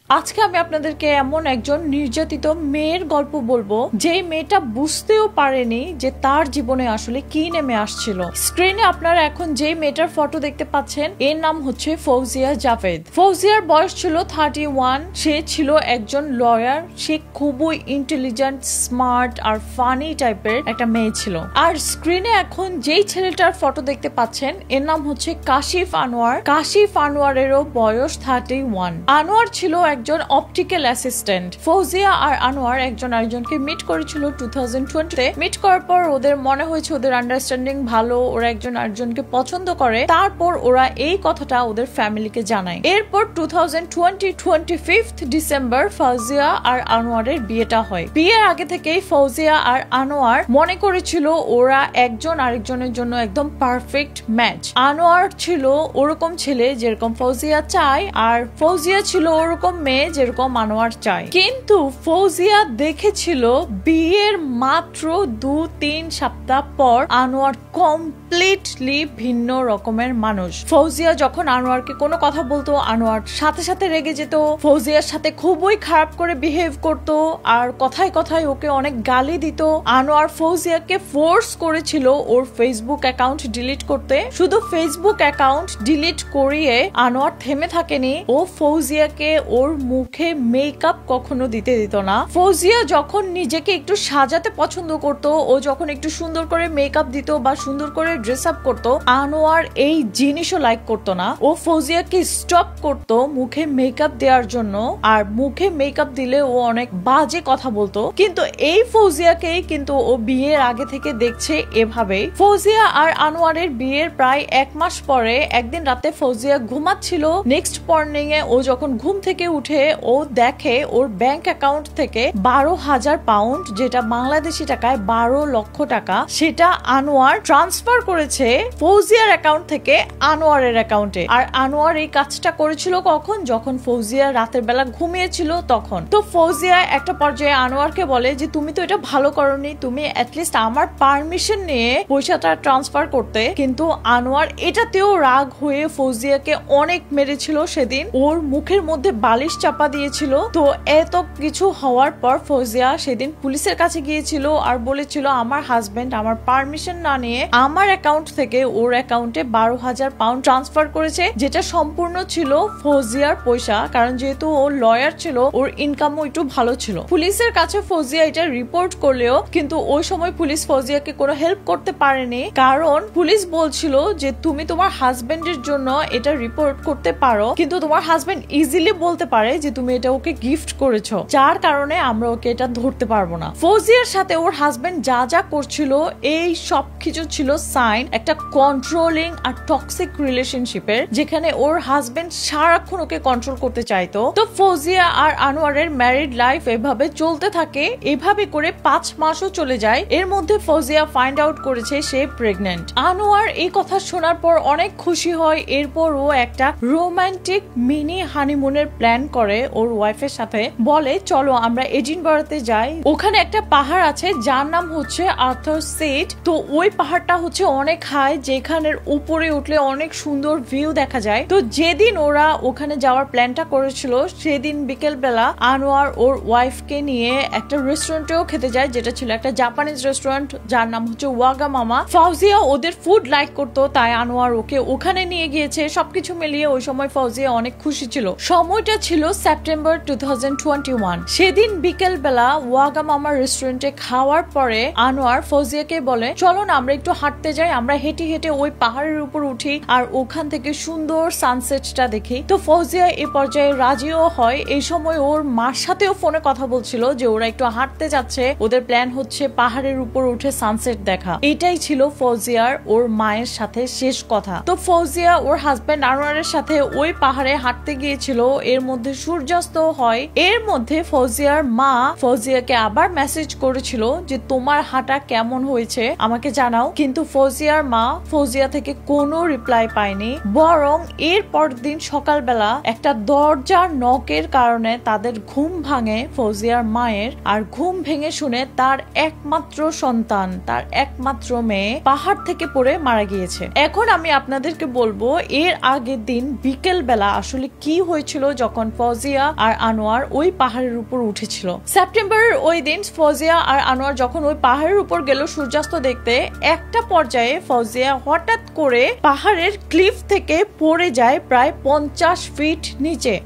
আজকে আমি আপনাদেরকে এমন একজন নির্যাতিত মেয়ের গল্প বলবো যে মেয়েটা বুঝতেও পারেনি যে তার জীবনে আসলে কি নেমে আসছিল। স্ক্রিনে আপনারা এখন যে মেয়েটার ফটো দেখতে পাচ্ছেন এর নাম হচ্ছে ফৌজিয়া জাভেদ। ফৌজিয়ার বয়স ছিল 31। সে ছিল একজন লয়ার। সে খুবই ইন্টেলিজেন্ট, স্মার্ট আর ফানি টাইপের একটা মেয়ে ছিল। আর স্ক্রিনে এখন যেই ছেলেটার ফটো দেখতে পাচ্ছেন এর নাম হচ্ছে কাশিফ আনোয়ার। কাশিফ আনোয়ারেরও বয়স 31। আনোয়ার ছিল একজন অপটিক্যাল অ্যাসিস্ট্যান্ট। ফৌজিয়া আর আনোয়ার একজন আরেকজনকে মিট করেছিল 2020-তে। মিট করার পর ওদের মনে হয়েছে ওদের আন্ডারস্ট্যান্ডিং ভালো, ওরা একজন আরেকজনকে পছন্দ করে। তারপর ওরা এই কথাটা ওদের ফ্যামিলিকে জানায়। এরপর 25 ডিসেম্বর ফৌজিয়া আর আনোয়ারের বিয়েটা হয়। বিয়ের আগে থেকেই ফৌজিয়া আর আনোয়ার মনে করেছিল ওরা একজন আরেকজনের জন্য একদম পারফেক্ট ম্যাচ। আনোয়ার ছিল ওরকম ছেলে যেরকম ফৌজিয়া চায়, আর ফৌজিয়া ছিল ওরকম মেয়ে যেরকম আনোয়ার চায়। কিন্তু ফৌজিয়া দেখেছিল বিয়ের মাত্র 2-3 সপ্তাহ পর আনোয়ার কমপ্লিটলি ভিন্ন রকমের মানুষ। ফৌজিয়া যখন আনোয়ারকে কোনো কথা বলতো আনোয়ার সাথে সাথে রেগে যেত, ফৌজিয়ার সাথে খুবই খারাপ করে বিহেভ করত, আর কথায় কথায় ওকে অনেক গালি দিত। আনোয়ার ফৌজিয়াকে ফোর্স করেছিল ওর ফেসবুক অ্যাকাউন্ট ডিলিট করতে। শুধু ফেসবুক অ্যাকাউন্ট ডিলিট করিয়ে আনোয়ার থেমে থাকেনি, ও ফৌজিয়াকে ওর মুখে মেকআপ কখনো দিতে দিত না। ফৌজিয়া যখন নিজেকে একটু সাজাতে পছন্দ করত, ও যখন একটু সুন্দর করে মেকআপ দিত বা সুন্দর করে ড্রেস আপ করতো, আনোয়ার এই জিনিসও লাইক করতো না। ও ফৌজিয়াকে স্টপ করত মুখে মেকআপ দেওয়ার জন্য, আর মুখে মেকআপ দিলে ও অনেক বাজে কথা বলতো। কিন্তু এই ফৌজিয়াকেই কিন্তু ও বিয়ের আগে থেকে দেখছে এভাবে। ফৌজিয়া আর আনোয়ারের বিয়ের প্রায় 1 মাস পরে একদিন রাতে ফৌজিয়া ঘুমাচ্ছিল। নেক্সট মর্নিং এ ও যখন ঘুম থেকে উঠে ও দেখে ওর ব্যাংক অ্যাকাউন্ট থেকে 12,000 পাউন্ড, যেটা বাংলাদেশি টাকায় 12 লক্ষ টাকা, সেটা আনোয়ার ট্রান্সফার করেছে ফৌজিয়ার অ্যাকাউন্ট থেকে আনোয়ারের অ্যাকাউন্টে। আর আনোয়ার এই কাজটা করেছিল কখন? যখন ফৌজিয়া রাতের বেলা ঘুমিয়েছিল তখন। তো ফৌজিয়া একটা পর্যায়ে আনোয়ারকে বলে যে তুমি তো এটা ভালো করনি, তুমি অ্যাটলিস্ট আমার পারমিশন নিয়ে পয়সাটা ট্রান্সফার করতে। কিন্তু আনোয়ার এটাতেও রাগ হয়ে ফৌজিয়াকে অনেক মেরেছিল সেদিন, ওর মুখের মধ্যে বালিশ চাপা দিয়েছিল। তো এত কিছু হওয়ার পর ফৌজিয়া সেদিন পুলিশের কাছে গিয়েছিল আর বলেছিল আমার হাজবেন্ড আমার পারমিশন না নিয়ে আমার অ্যাকাউন্ট থেকে ওর অ্যাকাউন্টে 12,000 পাউন্ড ট্রান্সফার করেছে, যেটা সম্পূর্ণ ছিল ফৌজিয়ার পয়সা। কারণ যেহেতু ও লয়ার ছিল, ওর ইনকামও একটু ভালো ছিল। পুলিশের কাছে ফৌজিয়া এটা রিপোর্ট করলেও কিন্তু ওই সময় পুলিশ ফৌজিয়াকে কোনো হেল্প করতে পারেনি, কারণ পুলিশ বলছিল যে তুমি তোমার হাজবেন্ডের জন্য এটা রিপোর্ট করতে পারো, কিন্তু তোমার হাজবেন্ড ইজিলি বলতে পারে যে তুমি এটা ওকে গিফট করেছো, যার কারণে আমরা ওকে এটা ধরতে পারবো না। ফৌজিয়ার সাথে ওর হাজবেন্ড যা যা করছিল এই সব কিছু ছিল সাইন একটা কন্ট্রোলিং আর টক্সিক রিলেশনশিপের, যেখানে ওর হাজবেন্ড সারাক্ষণ ওকে কন্ট্রোল করতে চাইতো। তো ফৌজিয়া আর আনোয়ারের ম্যারিড লাইফ এভাবে চলতে থাকে। এভাবে করে 5 মাসও চলে যায়। এর মধ্যে ফৌজিয়া ফাইন্ড আউট করেছে সে প্রেগনেন্ট। আনোয়ার এই কথা শোনার পর অনেক খুশি হয়। এরপর ও একটা রোমান্টিক মিনি হানিমুনের প্ল্যান করে ওর ওয়াইফের সাথে। বলে চলো আমরা এডিনবরাতে যাই, ওখানে একটা পাহাড় আছে যার নাম হচ্ছে আর্থার সিট। তো ওই পাহাড়টা হচ্ছে অনেক হাই, যেখানের উপরে উঠলে অনেক সুন্দর ভিউ দেখা যায়। তো যেদিন ওরা ওখানে যাওয়ার প্ল্যানটা করেছিল সেদিন বিকেল বেলা আনোয়ার ওর ওয়াইফকে নিয়ে একটা রেস্টুরেন্টেও খেতে যায়, যেটা ছিল একটা জাপানিজ রেস্টুরেন্ট যার নাম হচ্ছে ওয়াগামামা। ফৌজিয়া ওদের ফুড লাইক করতো, তাই আনোয়ার ওকে ওখানে নিয়ে গিয়েছে। সবকিছু মিলিয়ে ওই সময় ফৌজিয়া অনেক খুশি ছিল। সময়টা ছিল সেপ্টেম্বর 2021। সেদিন বিকেল বেলা ওয়াগামামা রেস্টুরেন্টে খাওয়ার পরে আনোয়ার ফৌজিয়াকে বলে চলো না আমরা একটু হাঁটতে যাই, আমরা হেঁটে হেঁটে ওই পাহাড়ের উপর উঠি আর ওখান থেকে সুন্দর সানসেটটা দেখি। তো ফৌজিয়া এই পর্যায়ে রাজিও হয়। এই সময় ওর মার সাথেও ফোনে কথা বলছিল যে ওরা একটু হাঁটতে যাচ্ছে, ওদের প্ল্যান হচ্ছে পাহাড়ের উপর উঠে সানসেট দেখা। এটাই ছিল ফৌজিয়ার ওর মায়ের সাথে শেষ কথা। তো ফৌজিয়া ওর হাজবেন্ড আনোয়ারের সাথে ওই পাহাড়ে হাঁটতে গিয়েছিল। এর মধ্যে সূর্যাস্ত হয়। এর মধ্যে ফৌজিয়ার মা ফৌজিয়াকে আবার মেসেজ করেছিল যে তোমার হাঁটা কেমন হয়েছে আমাকে জানাও। কিন্তু ফৌজিয়া ফৌজিয়ার মা ফৌজিয়া থেকে কোনো রিপ্লাই পায়নি, বরং এর পরের দিন সকালবেলা একটা দরজার নকের কারণে তাদের ঘুম ভাঙে ফৌজিয়ার মায়ের। আর ঘুম ভেঙে শুনে তার একমাত্র সন্তান, তার একমাত্র মেয়ে পাহাড় থেকে পড়ে মারা গিয়েছে। এখন আমি আপনাদেরকে বলবো এর আগের দিন বিকেল বেলা আসলে কি হয়েছিল যখন ফৌজিয়া আর আনোয়ার ওই পাহাড়ের উপর উঠেছিল। সেপ্টেম্বরের ওই দিন ফৌজিয়া আর আনোয়ার যখন ওই পাহাড়ের উপর গেল সূর্যাস্ত দেখতে, একটা পর্যায়ে ফৌজিয়া হঠাৎ করে পাহাড়ের ক্লিফ থেকে পড়ে যায় প্রায় 50 ফিট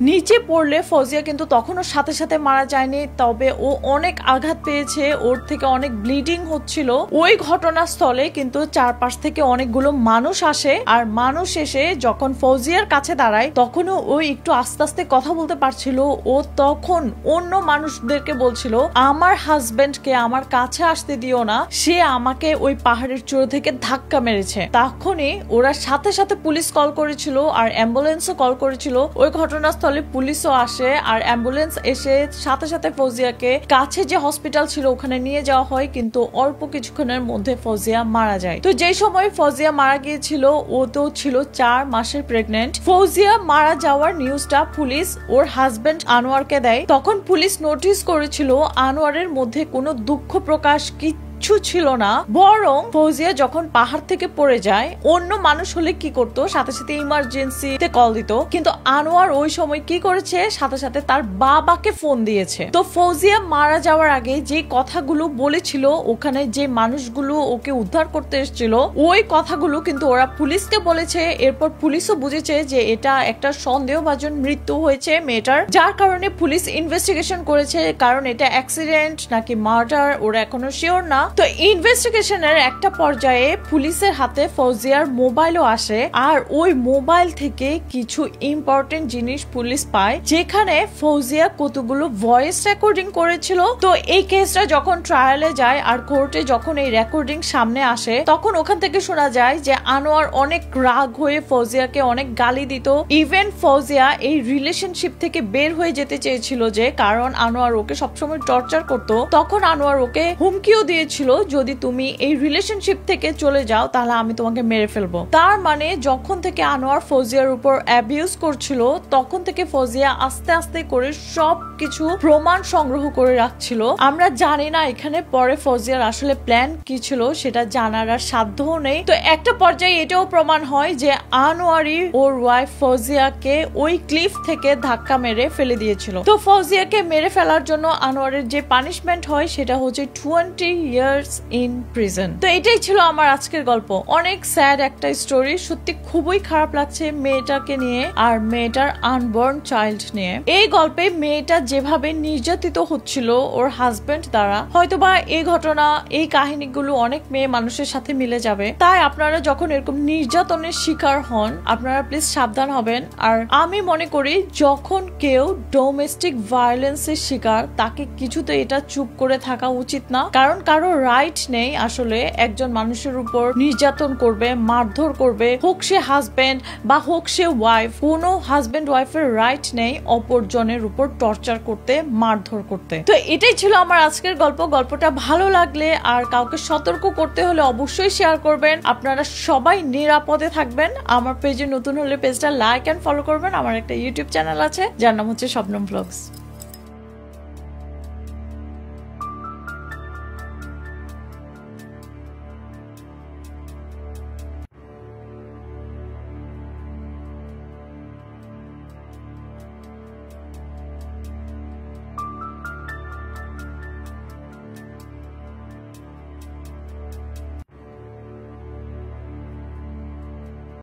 নিচে পড়লে ফৌজিয়া কিন্তু তখনও সাথে সাথে মারা যায়নি, তবে ও অনেক আঘাত পেয়েছে, ওর থেকে অনেক ব্লিডিং হচ্ছিল। ওই ঘটনাস্থলে কিন্তু চারপাশ থেকে অনেকগুলো মানুষ আসে, আর মানুষ এসে যখন ফৌজিয়ার কাছে দাঁড়ায় তখনও ও একটু আস্তে আস্তে কথা বলতে পারছিল। ও তখন অন্য মানুষদেরকে বলছিল, আমার হাজবেন্ডকে আমার কাছে আসতে দিও না, সে আমাকে ওই পাহাড়ের চূড়া থেকে ধাক্কা মেরেছে। তখনই ওরা সাথে সাথে পুলিশ কল করেছিল আর অ্যাম্বুলেন্সও কল করেছিল। ওই ঘটনাস্থলে পুলিশও আসে আর অ্যাম্বুলেন্স এসে সাথে সাথে ফৌজিয়াকে কাছে যে হসপিটাল ছিল ওখানে নিয়ে যাওয়া হয়, কিন্তু অল্প কিছুক্ষণের মধ্যে ফৌজিয়া মারা যায়। তো যে সময় ফৌজিয়া মারা গিয়েছিল ও তো ছিল 4 মাসের প্রেগনেন্ট। ফৌজিয়া মারা যাওয়ার নিউজটা পুলিশ ওর হাজবেন্ড আনোয়ারকে দেয়। তখন পুলিশ নোটিস করেছিল আনোয়ারের মধ্যে কোনো দুঃখ প্রকাশ কিছু ছিল না, বরং ফৌজিয়া যখন পাহাড় থেকে পড়ে যায় অন্য মানুষ হলে কি করতো, সাথে সাথে ইমার্জেন্সিতে কল দিত, কিন্তু আনোয়ার ওই সময় কি করেছে, সাথে সাথে তার বাবাকে ফোন দিয়েছে। তো ফৌজিয়া মারা যাওয়ার আগে যে কথাগুলো বলেছিল, ওখানে যে মানুষগুলো ওকে উদ্ধার করতে এসেছিল, ওই কথাগুলো কিন্তু ওরা পুলিশকে বলেছে। এরপর পুলিশও বুঝেছে যে এটা একটা সন্দেহভাজন মৃত্যু হয়েছে মেয়েটার, যার কারণে পুলিশ ইনভেস্টিগেশন করেছে, কারণ এটা অ্যাক্সিডেন্ট নাকি মার্ডার ওরা এখনো শিওর না। তো ইনভেস্টিগেশনের একটা পর্যায়ে পুলিশের হাতে ফৌজিয়ার মোবাইলও আসে, আর ওই মোবাইল থেকে কিছু ইম্পর্টেন্ট জিনিস পুলিশ পায়, যেখানে ফৌজিয়া কতগুলো ভয়েস রেকর্ডিং করেছিল। তো এই কেসটা যখন ট্রায়ালে যায় আর কোর্টে যখন এই রেকর্ডিং সামনে আসে, তখন ওখান থেকে শোনা যায় যে আনোয়ার অনেক রাগ হয়ে ফৌজিয়াকে অনেক গালি দিত। ইভেন ফৌজিয়া এই রিলেশনশিপ থেকে বের হয়ে যেতে চেয়েছিল, যে কারণ আনোয়ার ওকে সবসময় টর্চার করতো। তখন আনোয়ার ওকে হুমকিও দিয়েছিল, যদি তুমি এই রিলেশনশিপ থেকে চলে যাও তাহলে আমি তোমাকে মেরে ফেলবো। তার মানে যখন থেকে আনোয়ার ফৌজিয়ার উপর অ্যাবিউজ করছিল, তখন থেকে ফৌজিয়া আস্তে আস্তে করে সবকিছু প্রমাণ সংগ্রহ করে রাখছিল। আমরা জানি না এখানে পরে ফৌজিয়ার আসলে প্ল্যান কি ছিল, সেটা জানার আর সাধ্যও নেই। তো একটা পর্যায়ে এটাও প্রমাণ হয় যে আনোয়ারই ওর ওয়াইফ ফৌজিয়াকে ওই ক্লিফ থেকে ধাক্কা মেরে ফেলে দিয়েছিল। তো ফৌজিয়াকে মেরে ফেলার জন্য আনোয়ারের যে পানিশমেন্ট হয় সেটা হচ্ছে 20 years in prison। তো এটাই ছিল আমার আজকের গল্প। অনেক স্যাড একটা স্টোরি, সত্যি খুবই খারাপ লাগছে মেয়েটাকে নিয়ে আর মেয়েটার আনবর্ন চাইল্ড নিয়ে। এই গল্পে মেয়েটা যেভাবে নির্যাতিত হচ্ছিল ওর হাজবেন্ড দ্বারা, হয়তোবা এই ঘটনা এই কাহিনীগুলো অনেক মেয়ে মানুষের সাথে মিলে যাবে। তাই আপনারা যখন এরকম নির্যাতনের শিকার হন, আপনারা প্লিজ সাবধান হবেন। আর আমি মনে করি যখন কেউ ডোমেস্টিক ভায়োলেন্সের শিকার, তাকে কিছুতে এটা চুপ করে থাকা উচিত না, কারণ কারো রাইট নেই আসলে একজন মানুষের উপর নির্যাতন করবে, মারধর করবে, হোক সে হাজবেন্ড বা হোক সে ওয়াইফ। কোনো হাজবেন্ড ওয়াইফের রাইট নেই অপরজনের উপর টর্চার করতে, মারধর করতে। তো এটাই ছিল আমার আজকের গল্প। গল্পটা ভালো লাগলে আর কাউকে সতর্ক করতে হলে অবশ্যই শেয়ার করবেন। আপনারা সবাই নিরাপদে থাকবেন। আমার পেজে নতুন হলে পেজটা লাইক এন্ড ফলো করবেন। আমার একটা ইউটিউব চ্যানেল আছে যার নাম হচ্ছে শবনম ব্লগস।